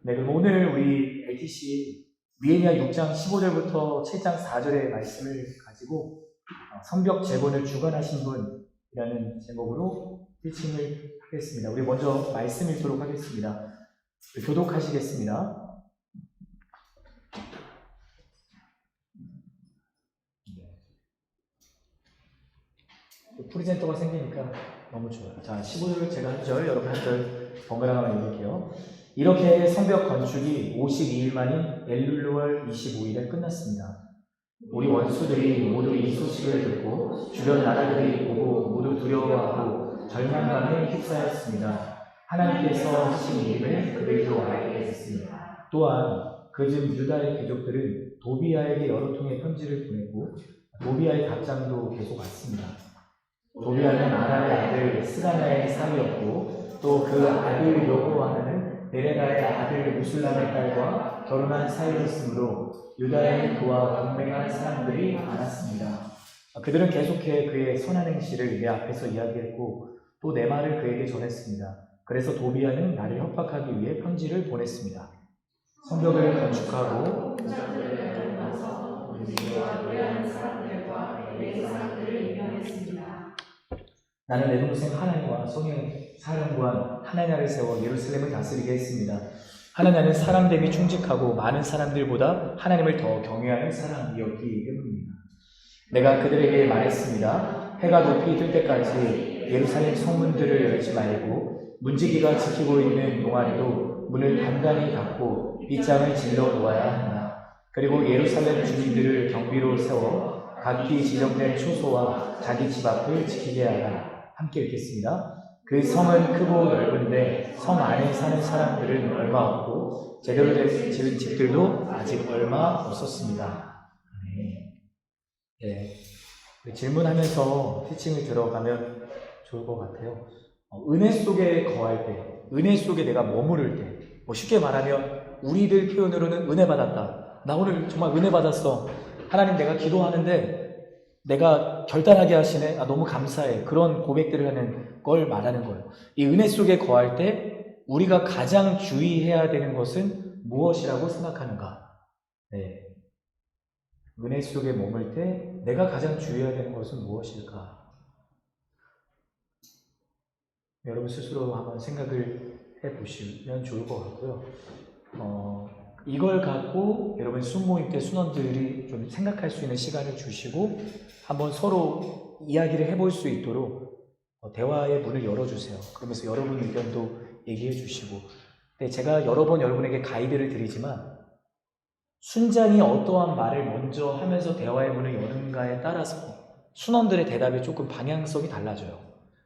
네, 그럼 오늘 우리 LTC 느헤미야 6장 15절부터 7장 4절의 말씀을 가지고 성벽 재건을 주관하신 분이라는 제목으로 티칭을 하겠습니다. 우리 먼저 말씀 읽도록 하겠습니다. 교독하시겠습니다. 프리젠터가 생기니까 너무 좋아요. 자, 15절 제가 한 절, 여러분 한 절 번갈아 읽을게요. 이렇게 성벽 건축이 52일 만인 엘룰루월 25일에 끝났습니다. 우리 원수들이 모두 이 소식을 듣고 주변 나라들이 보고 모두 두려워하고 절망감에 휩싸였습니다. 하나님께서 하신 일을 그들도 알게 됐습니다. 또한 그중 유다의 귀족들은 도비아에게 여러 통의 편지를 보냈고 도비아의 답장도 계속 왔습니다. 도비아는 아라의 아들 스가나의 사위였고 또 그 아들 여호와는 네레나의 아들 무술람의 딸과 결혼한 사이였으므로 유다에 그와 동맹한 사람들이 많았습니다. 그들은 계속해 그의 선한 행실을 내 앞에서 이야기했고 또 내 말을 그에게 전했습니다. 그래서 도비아는 나를 협박하기 위해 편지를 보냈습니다. 성벽을 건축하고 나는 내 동생 하나냐와 성의 사령관 하나냐를 세워 예루살렘을 다스리게 했습니다. 하나냐는 사람됨이 충직하고 많은 사람들보다 하나님을 더 경외하는 사람이었기 때문입니다. 내가 그들에게 말했습니다. 해가 높이 뜰 때까지 예루살렘 성문들을 열지 말고 문지기가 지키고 있는 동안에도 문을 단단히 닫고 빗장을 질러 놓아야 한다. 그리고 예루살렘 주민들을 경비로 세워 각기 지정된 초소와 자기 집 앞을 지키게 하라. 함께 읽겠습니다. 그 성은 크고 넓은데 성 안에 사는 사람들은 얼마 없고 제대로 된 지은 집들도 아직 얼마 없었습니다. 네. 질문하면서 티칭을 들어가면 좋을 것 같아요. 은혜 속에 거할 때, 은혜 속에 내가 머무를 때, 쉽게 말하면 우리들 표현으로는 은혜 받았다. 나 오늘 정말 은혜 받았어. 하나님 내가 기도하는데 내가 결단하게 하시네. 너무 감사해. 그런 고백들을 하는 걸 말하는 거예요. 이 은혜 속에 거할 때 우리가 가장 주의해야 되는 것은 무엇이라고 생각하는가? 네. 은혜 속에 머물 때 내가 가장 주의해야 되는 것은 무엇일까? 여러분 스스로 한번 생각을 해보시면 좋을 것 같고요. 이걸 갖고 여러분 순모임 때 순원들이 좀 생각할 수 있는 시간을 주시고 한번 서로 이야기를 해볼 수 있도록 대화의 문을 열어주세요. 그러면서 여러분 의견도 얘기해 주시고, 근데 제가 여러 번 여러분에게 가이드를 드리지만 순장이 어떠한 말을 먼저 하면서 대화의 문을 여는가에 따라서 순원들의 대답이 조금 방향성이 달라져요.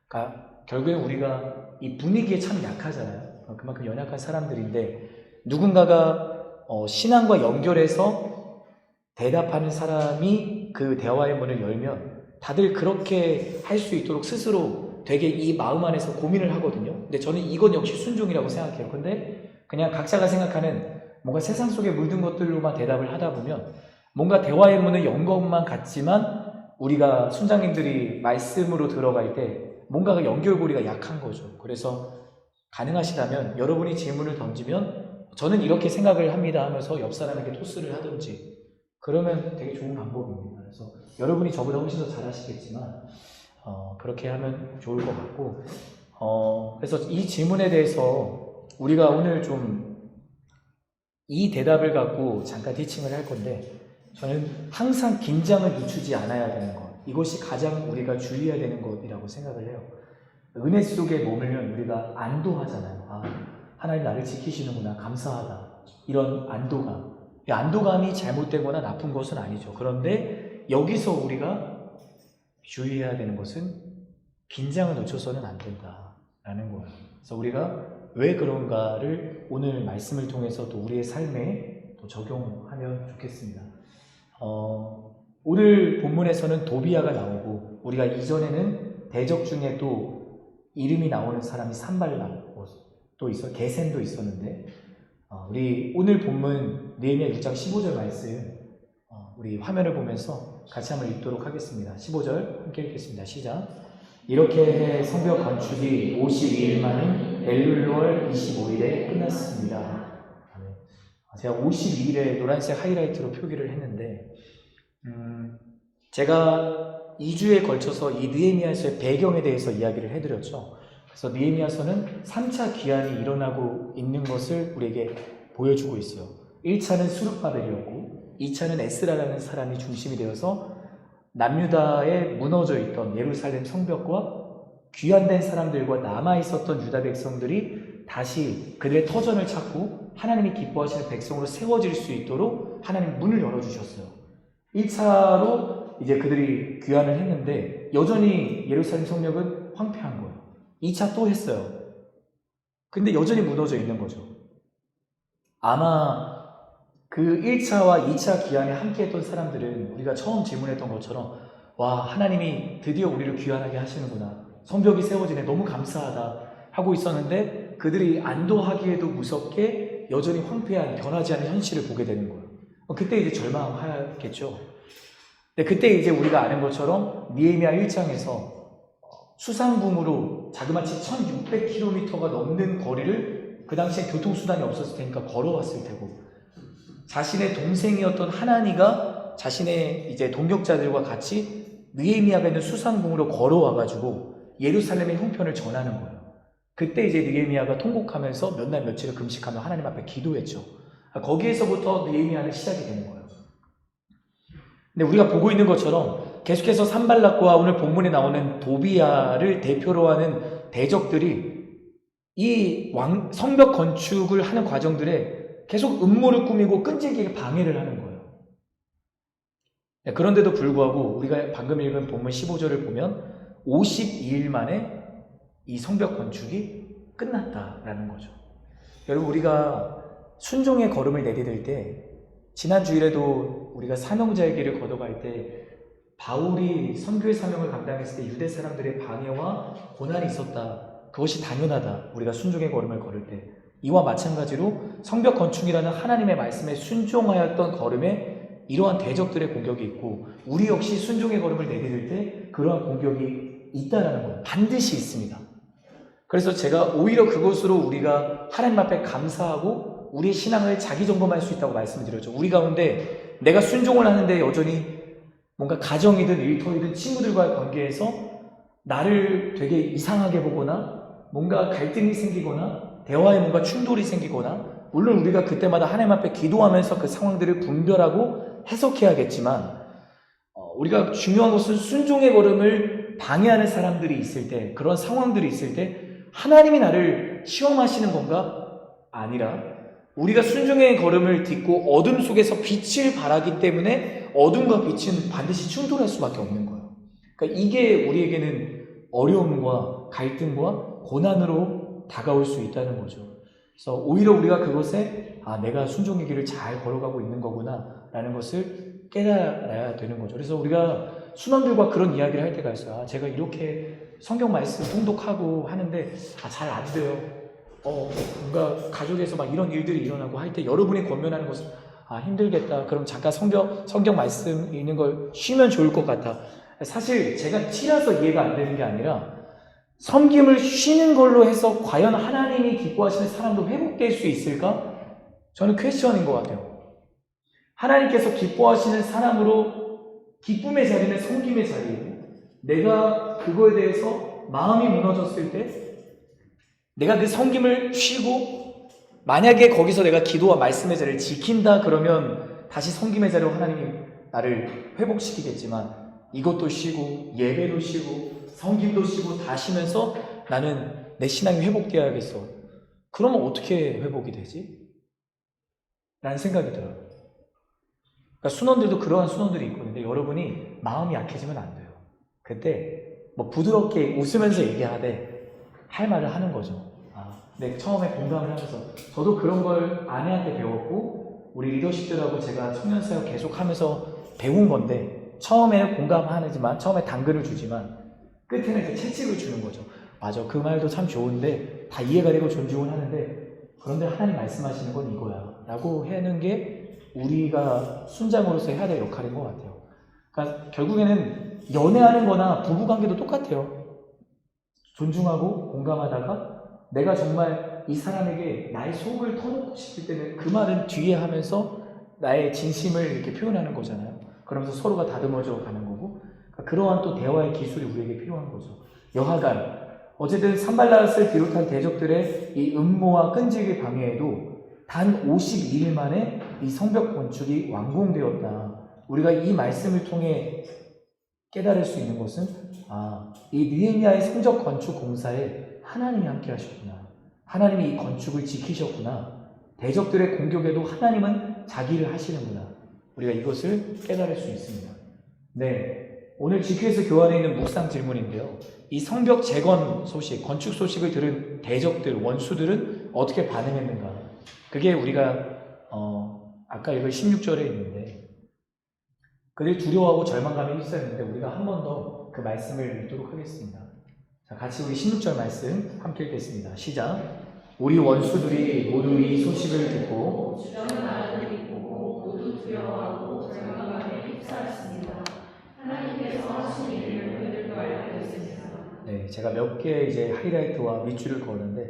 그러니까 결국엔 우리가 이 분위기에 참 약하잖아요. 그만큼 연약한 사람들인데 누군가가 신앙과 연결해서 대답하는 사람이 그 대화의 문을 열면 다들 그렇게 할 수 있도록 스스로 되게 이 마음 안에서 고민을 하거든요. 근데 저는 이건 역시 순종이라고 생각해요. 근데 그냥 각자가 생각하는 뭔가 세상 속에 물든 것들로만 대답을 하다 보면 뭔가 대화의 문을 연 것만 같지만 우리가 순장님들이 말씀으로 들어갈 때 뭔가가 연결고리가 약한 거죠. 그래서 가능하시다면 여러분이 질문을 던지면 저는 이렇게 생각을 합니다 하면서 옆 사람에게 토스를 하든지 그러면 되게 좋은 방법입니다. 그래서 여러분이 저보다 훨씬 더 잘하시겠지만 그렇게 하면 좋을 것 같고 그래서 이 질문에 대해서 우리가 오늘 좀 이 대답을 갖고 잠깐 티칭을 할 건데 저는 항상 긴장을 늦추지 않아야 되는 것, 이것이 가장 우리가 주의해야 되는 것이라고 생각을 해요. 은혜 속에 머물면 우리가 안도하잖아요. 하나님 나를 지키시는구나, 감사하다, 이런 안도감. 이 안도감이 잘못되거나 나쁜 것은 아니죠. 그런데 여기서 우리가 주의해야 되는 것은 긴장을 늦춰서는 안 된다라는 거예요. 그래서 우리가 왜 그런가를 오늘 말씀을 통해서 또 우리의 삶에 또 적용하면 좋겠습니다. 오늘 본문에서는 도비아가 나오고 우리가 이전에는 대적 중에 또 이름이 나오는 사람이 산발람, 또 게셈도 있었는데 우리 오늘 본문 느헤미야 6장 15절 말씀 우리 화면을 보면서 같이 한번 읽도록 하겠습니다. 15절 함께 읽겠습니다. 시작. 이렇게 해 성벽 건축이 52일 만인 엘룰루월 25일에 끝났습니다. 제가 52일에 노란색 하이라이트로 표기를 했는데 제가 2주에 걸쳐서 이 느헤미야서의 배경에 대해서 이야기를 해드렸죠. 그래서 느헤미야서는 3차 기한이 일어나고 있는 것을 우리에게 보여주고 있어요. 1차는 수룹바벨이었고 2차는 에스라라는 사람이 중심이 되어서 남유다에 무너져 있던 예루살렘 성벽과 귀환된 사람들과 남아있었던 유다 백성들이 다시 그들의 터전을 찾고 하나님이 기뻐하시는 백성으로 세워질 수 있도록 하나님 문을 열어주셨어요. 1차로 이제 그들이 귀환을 했는데 여전히 예루살렘 성벽은 황폐한 거예요. 2차 또 했어요. 근데 여전히 무너져 있는 거죠. 아마 그 1차와 2차 기한에 함께 했던 사람들은 우리가 처음 질문했던 것처럼 와, 하나님이 드디어 우리를 귀환하게 하시는구나. 성벽이 세워지네. 너무 감사하다. 하고 있었는데 그들이 안도하기에도 무섭게 여전히 황폐한 변하지 않은 현실을 보게 되는 거예요. 그때 이제 절망하겠죠. 근데 그때 이제 우리가 아는 것처럼 느헤미야 1장에서 수상궁으로 자그마치 1600km가 넘는 거리를 그 당시에 교통수단이 없었을 테니까 걸어왔을 테고 자신의 동생이었던 하나니가 자신의 이제 동역자들과 같이 느헤미야가 있는 수상궁으로 걸어와가지고 예루살렘의 형편을 전하는 거예요. 그때 이제 느헤미야가 통곡하면서 몇 날 며칠을 금식하며 하나님 앞에 기도했죠. 거기에서부터 느헤미야는 시작이 되는 거예요. 근데 우리가 보고 있는 것처럼 계속해서 산발락과 오늘 본문에 나오는 도비야를 대표로 하는 대적들이 이 성벽 건축을 하는 과정들에 계속 음모를 꾸미고 끈질기게 방해를 하는 거예요. 그런데도 불구하고 우리가 방금 읽은 본문 15절을 보면 52일 만에 이 성벽 건축이 끝났다라는 거죠. 여러분, 우리가 순종의 걸음을 내디딜 때 지난 주일에도 우리가 사명자의 길을 걷어갈 때 바울이 선교의 사명을 감당했을 때 유대 사람들의 방해와 고난이 있었다. 그것이 당연하다. 우리가 순종의 걸음을 걸을 때 이와 마찬가지로 성벽 건축이라는 하나님의 말씀에 순종하였던 걸음에 이러한 대적들의 공격이 있고 우리 역시 순종의 걸음을 내디딜 때 그러한 공격이 있다라는 거예요. 반드시 있습니다. 그래서 제가 오히려 그것으로 우리가 하나님 앞에 감사하고 우리의 신앙을 자기 점검할 수 있다고 말씀을 드렸죠. 우리 가운데 내가 순종을 하는데 여전히 뭔가 가정이든 일터이든 친구들과의 관계에서 나를 되게 이상하게 보거나 뭔가 갈등이 생기거나 대화에 뭔가 충돌이 생기거나 물론 우리가 그때마다 하나님 앞에 기도하면서 그 상황들을 분별하고 해석해야겠지만 우리가 중요한 것은 순종의 걸음을 방해하는 사람들이 있을 때 그런 상황들이 있을 때 하나님이 나를 시험하시는 건가? 아니라 우리가 순종의 걸음을 딛고 어둠 속에서 빛을 발하기 때문에 어둠과 빛은 반드시 충돌할 수밖에 없는 거예요. 그러니까 이게 우리에게는 어려움과 갈등과 고난으로 다가올 수 있다는 거죠. 그래서 오히려 우리가 그것에 내가 순종의 길을 잘 걸어가고 있는 거구나 라는 것을 깨달아야 되는 거죠. 그래서 우리가 순원들과 그런 이야기를 할 때가 있어요. 제가 이렇게 성경 말씀 통독하고 하는데 잘 안 돼요. 뭔가 가족에서 막 이런 일들이 일어나고 할 때 여러분이 권면하는 것은 힘들겠다. 그럼 잠깐 성경 말씀 읽는 걸 쉬면 좋을 것 같아. 사실 제가 티라서 이해가 안 되는 게 아니라 섬김을 쉬는 걸로 해서 과연 하나님이 기뻐하시는 사람도 회복될 수 있을까? 저는 퀘스천인 것 같아요. 하나님께서 기뻐하시는 사람으로 기쁨의 자리는 섬김의 자리예요. 내가 그거에 대해서 마음이 무너졌을 때 내가 그 섬김을 쉬고 만약에 거기서 내가 기도와 말씀의 자리를 지킨다 그러면 다시 섬김의 자리로 하나님이 나를 회복시키겠지만 이것도 쉬고 예배도 쉬고 섬김도 쉬고 다 쉬면서 나는 내 신앙이 회복되어야겠어. 그러면 어떻게 회복이 되지? 라는 생각이 들어요. 그러니까 순원들도 그러한 순원들이 있거든요. 여러분이 마음이 약해지면 안 돼요. 그때 부드럽게 웃으면서 얘기하되 할 말을 하는 거죠. 네, 처음에 공감을 하면서 저도 그런 걸 아내한테 배웠고 우리 리더십들하고 제가 청년사역 계속 하면서 배운 건데 처음에는 공감하지만 처음에 당근을 주지만 끝에는 이제 채찍을 주는 거죠. 맞아, 그 말도 참 좋은데 다 이해가 되고 존중을 하는데 그런데 하나님 말씀하시는 건 이거야 라고 하는 게 우리가 순장으로서 해야 될 역할인 것 같아요. 그러니까 결국에는 연애하는 거나 부부관계도 똑같아요. 존중하고 공감하다가 내가 정말 이 사람에게 나의 속을 터놓고 싶을 때는 그 말은 뒤에 하면서 나의 진심을 이렇게 표현하는 거잖아요. 그러면서 서로가 다듬어져 가는 거고, 그러니까 그러한 또 대화의 기술이 우리에게 필요한 거죠. 여하간 어쨌든 산발랏을 비롯한 대적들의 이 음모와 끈질기 방해에도 단 52일 만에 이 성벽 건축이 완공되었다. 우리가 이 말씀을 통해 깨달을 수 있는 것은 이 느헤미야의 성적 건축 공사에 하나님이 함께 하셨구나. 하나님이 이 건축을 지키셨구나. 대적들의 공격에도 하나님은 자기를 하시는구나. 우리가 이것을 깨달을 수 있습니다. 네, 오늘 GQ에서 교환해 있는 묵상 질문인데요. 이 성벽 재건 소식, 건축 소식을 들은 대적들, 원수들은 어떻게 반응했는가? 그게 우리가 아까 읽은 16절에 있는데 그들이 두려워하고 절망감에 휩싸였는데 우리가 한 번 더 그 말씀을 읽도록 하겠습니다. 자, 같이 우리 16절 말씀 함께 읽겠습니다. 시작. 우리 원수들이 모두 이 소식을 듣고 주변 나라들이 보고 모두 두려워하고 절망감에 휩싸였습니다. 하나님께서 하신 일을 그들도 알고 있습니다. 네, 제가 몇 개 이제 하이라이트와 밑줄을 그었는데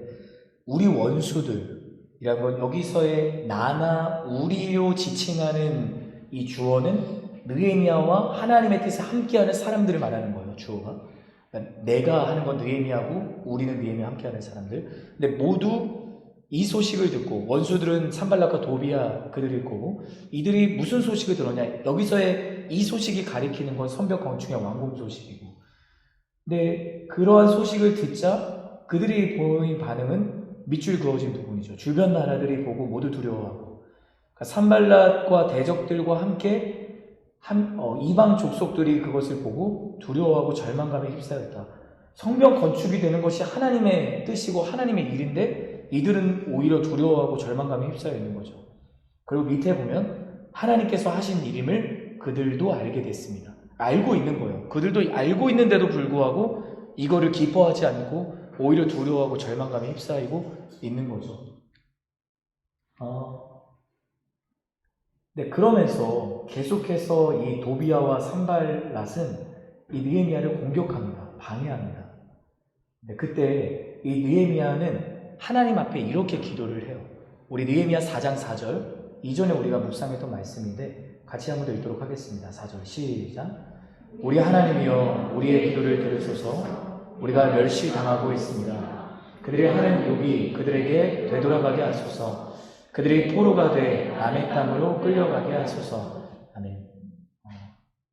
우리 원수들이라는 건 여기서의 나나 우리로 지칭하는 이 주어는 느헤미야와 하나님의 뜻에 함께하는 사람들을 말하는 거예요. 주어가. 그러니까 내가 하는 건 느헤미야고 우리는 느헤미야와 함께하는 사람들. 근데 모두 이 소식을 듣고 원수들은 산발락과 도비야 그들일 거고 이들이 무슨 소식을 들었냐. 여기서의 이 소식이 가리키는 건 성벽 건축의 완공 소식이고 근데 그러한 소식을 듣자 그들이 보인 반응은 밑줄 그어진 부분이죠. 주변 나라들이 보고 모두 두려워하고 그러니까 산발락과 대적들과 함께 이방 족속들이 그것을 보고 두려워하고 절망감에 휩싸였다. 성벽 건축이 되는 것이 하나님의 뜻이고 하나님의 일인데 이들은 오히려 두려워하고 절망감에 휩싸여 있는 거죠. 그리고 밑에 보면 하나님께서 하신 일임을 그들도 알게 됐습니다. 알고 있는 거예요. 그들도 알고 있는데도 불구하고 이거를 기뻐하지 않고 오히려 두려워하고 절망감에 휩싸이고 있는 거죠. 네, 그러면서 계속해서 이 도비야와 산발랏은 이 느헤미야를 공격합니다. 방해합니다. 네, 그때 이 느헤미야는 하나님 앞에 이렇게 기도를 해요. 우리 느헤미야 4장 4절 이전에 우리가 묵상했던 말씀인데 같이 한번 더 읽도록 하겠습니다. 4절 시작. 우리 하나님이여 우리의 기도를 들으소서. 우리가 멸시당하고 있습니다. 그들이 하는 욕이 그들에게 되돌아가게 하소서. 그들이 포로가 돼 남의 땅으로 끌려가게 하소서. 아멘.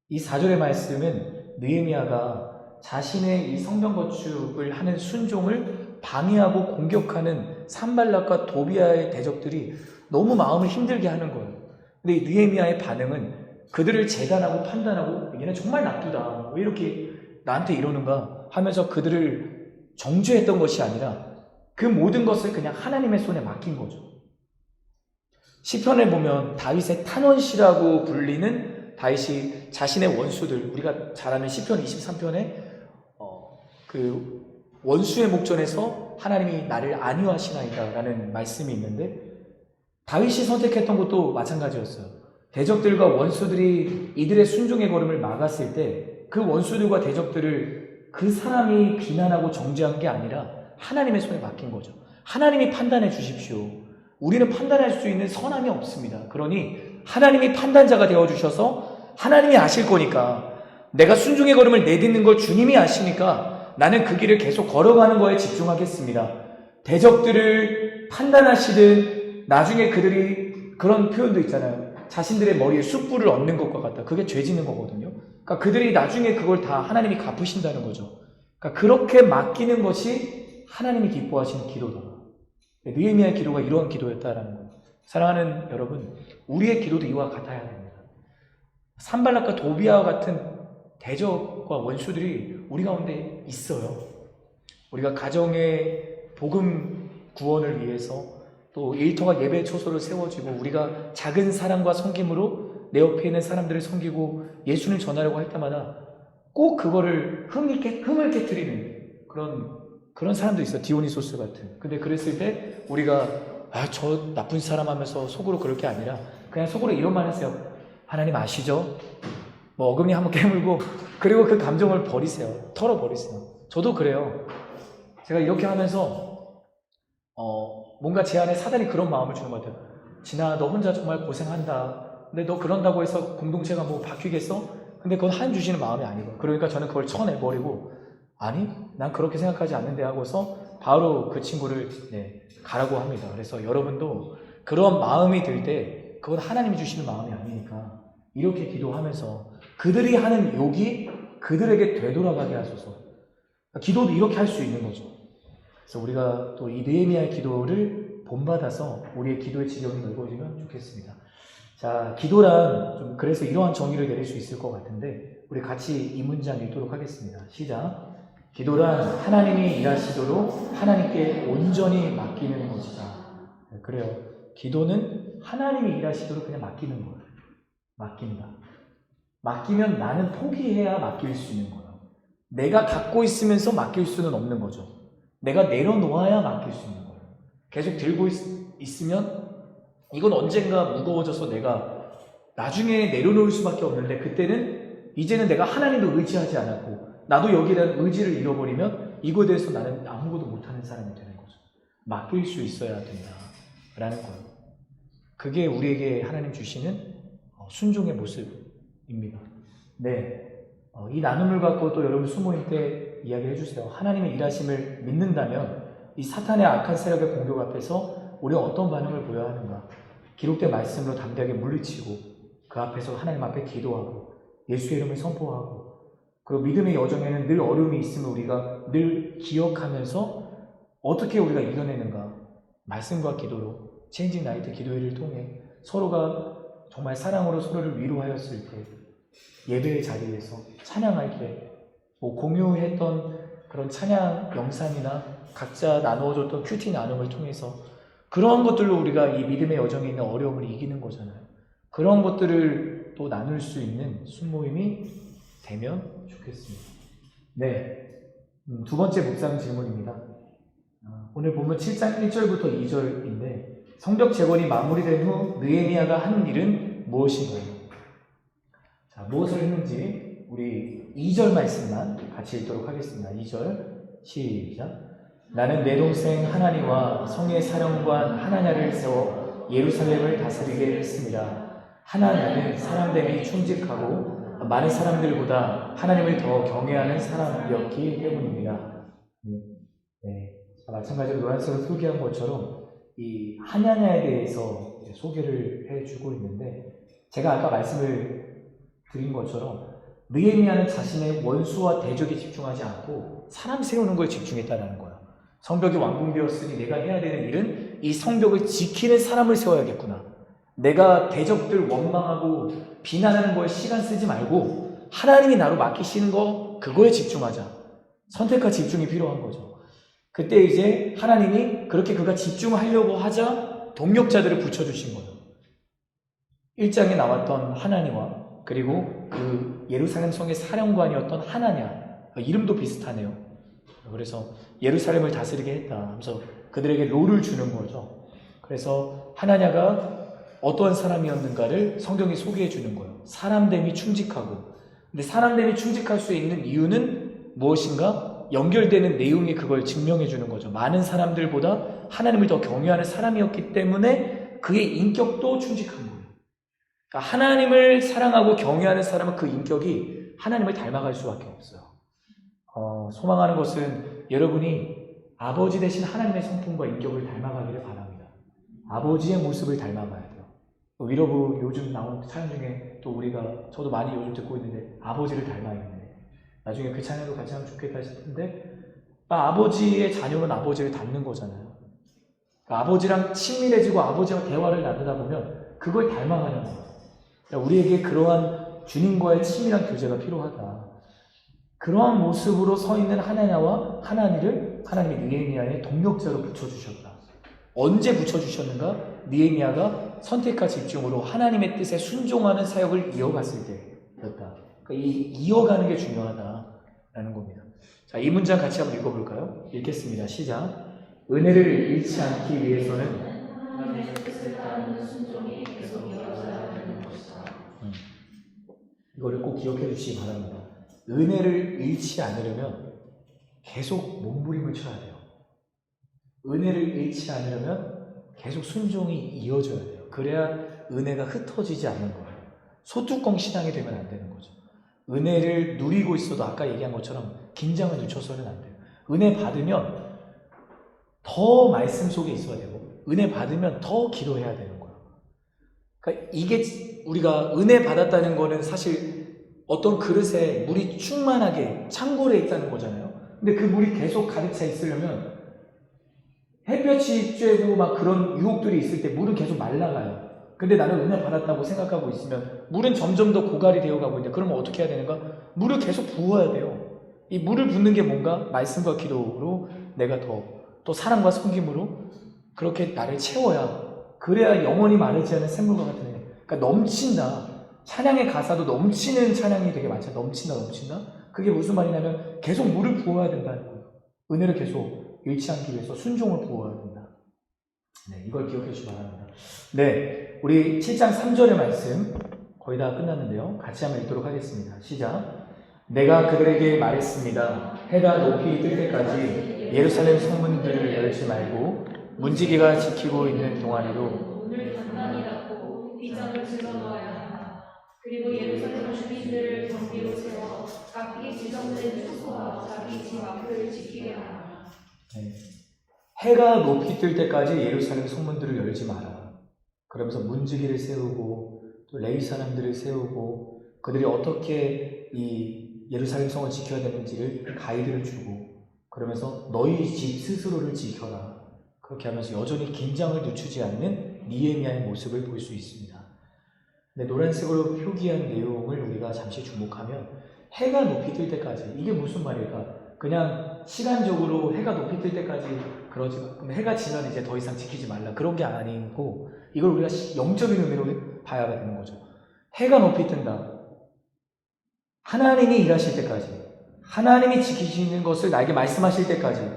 이 4절의 말씀은 느헤미야가 자신의 이 성벽 건축을 하는 순종을 방해하고 공격하는 산발락과 도비야의 대적들이 너무 마음을 힘들게 하는 거예요. 근데 이 느헤미야의 반응은 그들을 재단하고 판단하고 얘는 정말 나쁘다. 왜 이렇게 나한테 이러는가 하면서 그들을 정죄했던 것이 아니라 그 모든 것을 그냥 하나님의 손에 맡긴 거죠. 시편에 보면 다윗의 탄원시라고 불리는 다윗이 자신의 원수들 우리가 잘 아는 시편 23편에 그 원수의 목전에서 하나님이 나를 안위하시나이다 라는 말씀이 있는데 다윗이 선택했던 것도 마찬가지였어요. 대적들과 원수들이 이들의 순종의 걸음을 막았을 때 그 원수들과 대적들을 그 사람이 비난하고 정죄한 게 아니라 하나님의 손에 맡긴 거죠. 하나님이 판단해 주십시오. 우리는 판단할 수 있는 선함이 없습니다. 그러니 하나님이 판단자가 되어주셔서 하나님이 아실 거니까 내가 순종의 걸음을 내딛는 걸 주님이 아시니까 나는 그 길을 계속 걸어가는 거에 집중하겠습니다. 대적들을 판단하시든 나중에 그들이 그런 표현도 있잖아요. 자신들의 머리에 숯불을 얹는 것과 같다. 그게 죄 짓는 거거든요. 그러니까 그들이 나중에 그걸 다 하나님이 갚으신다는 거죠. 그러니까 그렇게 맡기는 것이 하나님이 기뻐하시는 기도다. 느헤미야의 기도가 이러한 기도였다라는 거예요. 사랑하는 여러분, 우리의 기도도 이와 같아야 됩니다. 산발락과 도비야와 같은 대적과 원수들이 우리 가운데 있어요. 우리가 가정의 복음 구원을 위해서 또 일터가 예배 처소를 세워지고 우리가 작은 사랑과 섬김으로 내 옆에 있는 사람들을 섬기고 예수를 전하려고 할 때마다 꼭 그거를 hum을 깨트리는 그런 사람도 있어요. 디오니소스 같은. 근데 그랬을 때 우리가 저 나쁜 사람 하면서 속으로 그럴 게 아니라 그냥 속으로 이런 말 하세요. 하나님 아시죠? 뭐 어금니 한번 깨물고 그리고 그 감정을 버리세요. 털어버리세요. 저도 그래요. 제가 이렇게 하면서 뭔가 제 안에 사단이 그런 마음을 주는 것 같아요. 진아, 너 혼자 정말 고생한다. 근데 너 그런다고 해서 공동체가 뭐 바뀌겠어? 근데 그건 하나님 주시는 마음이 아니고, 그러니까 저는 그걸 쳐내버리고, 아니, 난 그렇게 생각하지 않는데 하고서 바로 그 친구를 가라고 합니다. 그래서 여러분도 그런 마음이 들 때 그건 하나님이 주시는 마음이 아니니까 이렇게 기도하면서 그들이 하는 욕이 그들에게 되돌아가게 하소서. 기도도 이렇게 할 수 있는 거죠. 그래서 우리가 또 이 느헤미야의 기도를 본받아서 우리의 기도의 지경이 넓어지면 좋겠습니다. 자, 기도란 좀 그래서 이러한 정의를 내릴 수 있을 것 같은데 우리 같이 이 문장 읽도록 하겠습니다. 시작. 기도란 하나님이 일하시도록 하나님께 온전히 맡기는 것이다. 그래요. 기도는 하나님이 일하시도록 그냥 맡기는 거예요. 맡긴다. 맡기면 나는 포기해야 맡길 수 있는 거예요. 내가 갖고 있으면서 맡길 수는 없는 거죠. 내가 내려놓아야 맡길 수 있는 거예요. 계속 들고 있으면 이건 언젠가 무거워져서 내가 나중에 내려놓을 수밖에 없는데 그때는 이제는 내가 하나님도 의지하지 않았고 나도 여기에 대한 의지를 잃어버리면 이거에 대해서 나는 아무것도 못하는 사람이 되는 거죠. 맡길 수 있어야 된다라는 거예요. 그게 우리에게 하나님 주시는 순종의 모습입니다. 네, 이 나눔을 갖고 또 여러분 수모임 때 이야기해 주세요. 하나님의 일하심을 믿는다면 이 사탄의 악한 세력의 공격 앞에서 우리가 어떤 반응을 보여야 하는가? 기록된 말씀으로 담대하게 물리치고 그 앞에서 하나님 앞에 기도하고 예수의 이름을 선포하고 그리고 믿음의 여정에는 늘 어려움이 있음을 우리가 늘 기억하면서 어떻게 우리가 이겨내는가? 말씀과 기도로 체인징 나이트 기도회를 통해 서로가 정말 사랑으로 서로를 위로하였을 때 예배의 자리에서 찬양할 때 뭐 공유했던 그런 찬양 영상이나 각자 나누어줬던 큐티 나눔을 통해서 그러한 것들로 우리가 이 믿음의 여정에 있는 어려움을 이기는 거잖아요. 그런 것들을 또 나눌 수 있는 순모임이 되면 좋겠습니다. 네, 두 번째 묵상 질문입니다. 오늘 보면 7장 1절부터 2절인데 성벽 재건이 마무리된 후 느헤미야가 한 일은 무엇인가요? 자, 무엇을 했는지 우리 2절 말씀만 같이 읽도록 하겠습니다. 2절 시작. 나는 내 동생 하나니와 성의 사령관 하나냐를 세워 예루살렘을 다스리게 했습니다. 하나냐는 사람됨이 충직하고 많은 사람들보다 하나님을 더 경외하는 사람이었기 때문입니다. 네. 마찬가지로 노란색으로 소개한 것처럼 이 하나냐에 대해서 소개를 해주고 있는데 제가 아까 말씀을 드린 것처럼 느헤미야는 자신의 원수와 대적에 집중하지 않고 사람 세우는 거에 집중했다는 거예요. 성벽이 완공되었으니 내가 해야 되는 일은 이 성벽을 지키는 사람을 세워야겠구나. 내가 대적들 원망하고 비난하는 거에 시간 쓰지 말고 하나님이 나로 맡기시는 거 그거에 집중하자. 선택과 집중이 필요한 거죠. 그때 이제 하나님이 그렇게 그가 집중하려고 하자 동력자들을 붙여주신 거예요. 1장에 나왔던 하나니와 그리고 그 예루살렘 성의 사령관이었던 하나냐, 이름도 비슷하네요. 그래서 예루살렘을 다스리게 했다 하면서 그들에게 롤을 주는 거죠. 그래서 하나냐가 어떠한 사람이었는가를 성경이 소개해 주는 거예요. 사람됨이 충직하고. 근데 사람됨이 충직할 수 있는 이유는 무엇인가? 연결되는 내용이 그걸 증명해 주는 거죠. 많은 사람들보다 하나님을 더 경외하는 사람이었기 때문에 그의 인격도 충직한 거예요. 그러니까 하나님을 사랑하고 경외하는 사람은 그 인격이 하나님을 닮아갈 수밖에 없어요. 소망하는 것은 여러분이 아버지 되신 하나님의 성품과 인격을 닮아가기를 바랍니다. 아버지의 모습을 닮아가야 돼요. 위로브 요즘 나온 찬양 중에 또 우리가 저도 많이 요즘 듣고 있는데 아버지를 닮아있네. 나중에 그 찬양도 같이 하면 좋겠다 싶은데 아버지의 자녀는 아버지를 닮는 거잖아요. 그러니까 아버지랑 친밀해지고 아버지와 대화를 나누다 보면 그걸 닮아가는 거예요. 그러니까 우리에게 그러한 주님과의 친밀한 교제가 필요하다. 그러한 모습으로 서 있는 하나냐와 하나니를 하나님이 느헤미야의 동력자로 붙여주셨다. 언제 붙여주셨는가? 느헤미야가 선택과 집중으로 하나님의 뜻에 순종하는 사역을 이어갔을 때였다. 그러니까 이 이어가는 게 중요하다라는 겁니다. 자, 이 문장 같이 한번 읽어볼까요? 읽겠습니다. 시작. 은혜를 잃지 않기 위해서는 하나님의 뜻을 따르는 순종이 계속 이어져야 하는 것이다. 이거를 꼭 기억해 주시기 바랍니다. 은혜를 잃지 않으려면 계속 몸부림을 쳐야 돼요. 은혜를 잃지 않으려면 계속 순종이 이어져야 돼요. 그래야 은혜가 흩어지지 않는 거예요. 소뚜껑 신앙이 되면 안 되는 거죠. 은혜를 누리고 있어도 아까 얘기한 것처럼 긴장을 늦춰서는 안 돼요. 은혜 받으면 더 말씀 속에 있어야 되고 은혜 받으면 더 기도해야 되는 거예요. 그러니까 이게 우리가 은혜 받았다는 거는 사실 어떤 그릇에 물이 충만하게 창고에 있다는 거잖아요. 근데 그 물이 계속 가득 차 있으려면 햇볕이 쬐고 막 그런 유혹들이 있을 때 물은 계속 말라가요. 근데 나는 은혜 받았다고 생각하고 있으면 물은 점점 더 고갈이 되어가고 있는데 그러면 어떻게 해야 되는가? 물을 계속 부어야 돼요. 이 물을 붓는 게 뭔가? 말씀과 기도로 내가 또 사랑과 섬김으로 그렇게 나를 채워야 그래야 영원히 마르지 않은 샘물과 같은 애. 그러니까 넘친다. 찬양의 가사도 넘치는 찬양이 되게 많잖아요. 넘친다. 그게 무슨 말이냐면 계속 물을 부어야 된다는 거예요. 은혜를 계속 잃지 않기 위해서 순종을 부어야 된다. 네, 이걸 기억해 주시기 바랍니다. 네, 우리 7장 3절의 말씀 거의 다 끝났는데요. 같이 한번 읽도록 하겠습니다. 시작. 내가 그들에게 말했습니다. 해가 높이 뜰 때까지 예루살렘 성문들을 열지 말고 문지기가 지키고 있는 동안에도 문을 단단히 닫고 빗장을 질러넣어야 한다. 그리고 예루살렘 주민들을 경비로 세워 각기 지정된 숙소와 자기 집 앞을 지키게 한다. 네. 해가 높이 뜰 때까지 예루살렘 성문들을 열지 마라. 그러면서 문지기를 세우고 또 레위 사람들을 세우고 그들이 어떻게 이 예루살렘 성을 지켜야 되는지를 가이드를 주고 그러면서 너희 집 스스로를 지켜라. 그렇게 하면서 여전히 긴장을 늦추지 않는 느헤미야의 모습을 볼 수 있습니다. 근데 노란색으로 표기한 내용을 우리가 잠시 주목하면 해가 높이 뜰 때까지 이게 무슨 말일까? 그냥 시간적으로 해가 높이 뜰 때까지 그러지 그럼 해가 지면 이제 더 이상 지키지 말라 그런 게 아니고 이걸 우리가 영적인 의미로 봐야 되는 거죠. 해가 높이 뜬다. 하나님이 일하실 때까지 하나님이 지키시는 것을 나에게 말씀하실 때까지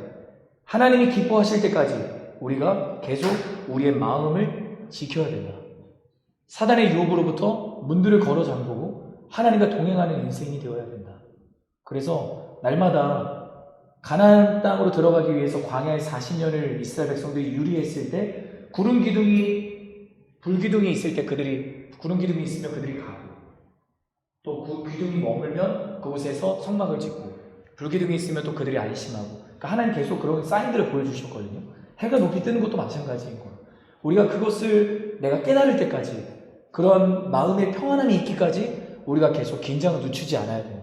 하나님이 기뻐하실 때까지 우리가 계속 우리의 마음을 지켜야 된다. 사단의 유혹으로부터 문들을 걸어 잠그고 하나님과 동행하는 인생이 되어야 된다. 그래서 날마다 가나안 땅으로 들어가기 위해서 광야에 40년을 이스라엘 백성들이 유리했을 때 구름 기둥이 불기둥이 있을 때 그들이 구름 기둥이 있으면 그들이 가고 또 기둥이 머물면 그곳에서 성막을 짓고 불기둥이 있으면 또 그들이 안심하고 그러니까 하나님 계속 그런 사인들을 보여주셨거든요. 해가 높이 뜨는 것도 마찬가지인 거예요. 우리가 그것을 내가 깨달을 때까지 그런 마음의 평안함이 있기까지 우리가 계속 긴장을 늦추지 않아야 돼요.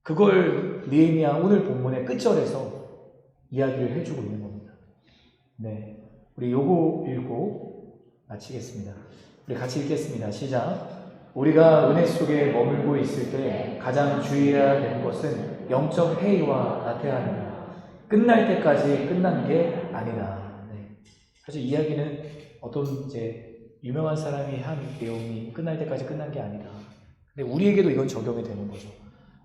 그걸 느헤미야 오늘 본문의 끝절에서 이야기를 해주고 있는 겁니다. 네, 우리 요거 읽고 마치겠습니다. 우리 같이 읽겠습니다. 시작. 우리가 은혜 속에 머물고 있을 때 가장 주의해야 되는 것은 영적 회의와 나태함입니다. 끝날 때까지 끝난 게 아니다. 네. 사실 이야기는 어떤 이제 유명한 사람이 한 내용이 끝날 때까지 끝난 게 아니다. 근데 우리에게도 이건 적용이 되는 거죠.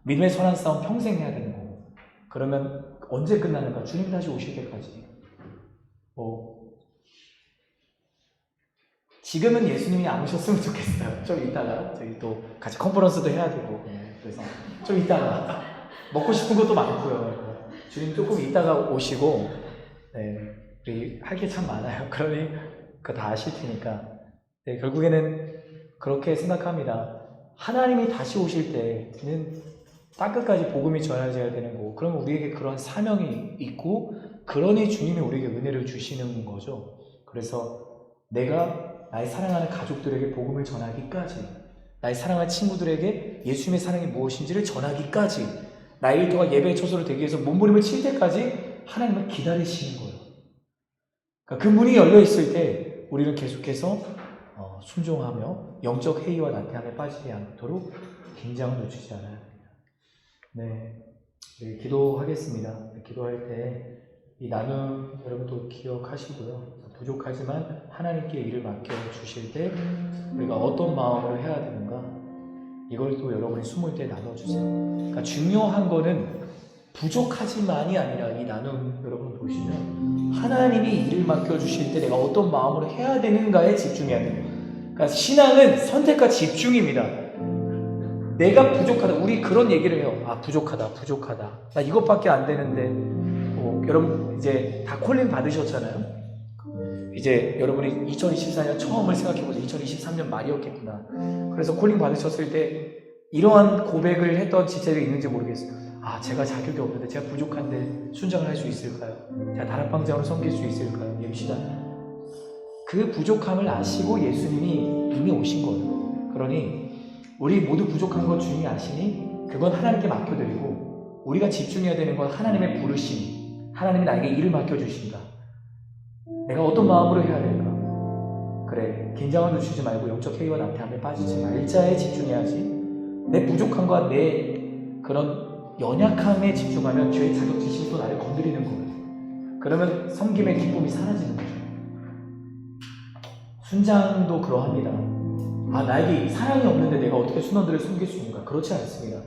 믿음의 선한 싸움 평생 해야 되는 거고. 그러면 언제 끝나는가? 주님 다시 오실 때까지. 지금은 예수님이 안 오셨으면 좋겠어요. 좀 이따가 저희 또 같이 컨퍼런스도 해야 되고 그래서 좀 이따가 먹고 싶은 것도 많고요. 주님 조금 이따가 오시고 우리 할 게 참 많아요. 그러니 그거 다 아실 테니까 결국에는 그렇게 생각합니다. 하나님이 다시 오실 때는 땅끝까지 복음이 전해져야 되는 거고 그러면 우리에게 그런 사명이 있고 그러니 주님이 우리에게 은혜를 주시는 거죠. 그래서 내가 나의 사랑하는 가족들에게 복음을 전하기까지 나의 사랑하는 친구들에게 예수님의 사랑이 무엇인지를 전하기까지 나의 일터가 예배의 처소로 되기 위해서 몸부림을 칠 때까지 하나님은 기다리시는 거예요. 그러니까 그 문이 열려있을 때 우리는 계속해서 순종하며 영적 회의와 나태함에 빠지지 않도록 긴장을 늦추지 않아야 합니다. 네, 기도하겠습니다. 기도할 때 이 나눔 여러분도 기억하시고요. 부족하지만 하나님께 일을 맡겨주실 때 우리가 어떤 마음으로 해야 되는가 이걸 또 여러분이 숨을 때 나눠주세요. 그러니까 중요한 거는 부족하지만이 아니라 이 나눔 여러분 보시면 하나님이 일을 맡겨주실 때 내가 어떤 마음으로 해야 되는가에 집중해야 돼요. 그러니까 신앙은 선택과 집중입니다. 내가 부족하다. 우리 그런 얘기를 해요. 부족하다. 나 이것밖에 안 되는데 여러분 이제 다 콜링 받으셨잖아요. 이제 여러분이 2024년 처음을 생각해보세요. 2023년 말이었겠구나. 그래서 콜링 받으셨을 때 이러한 고백을 했던 지체들이 있는지 모르겠어요. 아, 제가 자격이 없는데, 제가 부족한데 순장을 할 수 있을까요? 제가 다락방장으로 섬길 수 있을까요? 예비시다. 그 부족함을 아시고 예수님이 이미 오신 거예요. 그러니 우리 모두 부족한 것 주님이 아시니 그건 하나님께 맡겨드리고, 우리가 집중해야 되는 건 하나님의 부르심, 하나님이 나에게 일을 맡겨주신다. 내가 어떤 마음으로 해야 될까? 그래, 긴장을 늦추지 말고 영적 회의와 남태함에 빠지지 마. 일자에 집중해야지. 내 부족함과 내 그런 연약함에 집중하면 죄의 자격지심도 나를 건드리는 거예요. 그러면 섬김의 기쁨이 사라지는 거죠. 순장도 그러합니다. 아, 나에게 사랑이 없는데 내가 어떻게 순원들을 섬길 수 있는가? 그렇지 않습니다.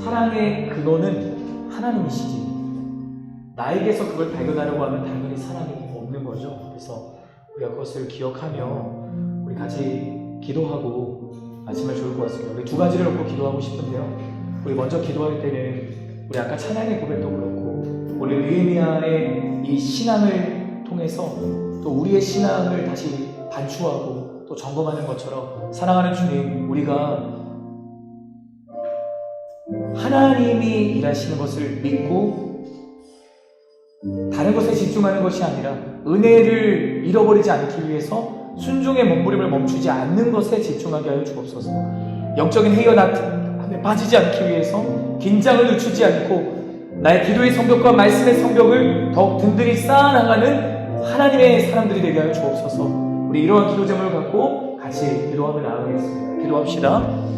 사랑의 근원은 하나님이시지. 나에게서 그걸 발견하려고 하면 당연히 사랑이 없는 거죠. 그래서 우리가 그것을 기억하며 우리 같이 기도하고 마치면 좋을 것 같습니다. 우리 두 가지를 놓고 기도하고 싶은데요. 우리 먼저 기도할 때는 우리 아까 찬양의 고백도 그렇고 우리 느헤미야의 이 신앙을 통해서 또 우리의 신앙을 다시 반추하고 또 점검하는 것처럼, 사랑하는 주님, 우리가 하나님이 일하시는 것을 믿고 다른 것에 집중하는 것이 아니라 은혜를 잃어버리지 않기 위해서 순종의 몸부림을 멈추지 않는 것에 집중하게 하여 주옵소서. 영적인 회의와 남태함에 빠지지 않기 위해서 긴장을 늦추지 않고 나의 기도의 성벽과 말씀의 성벽을 더욱 든든히 쌓아나가는 하나님의 사람들이 되게 하여 주옵소서. 우리 이러한 기도 제목을 갖고 같이 기도하며 나아가겠습니다. 기도합시다.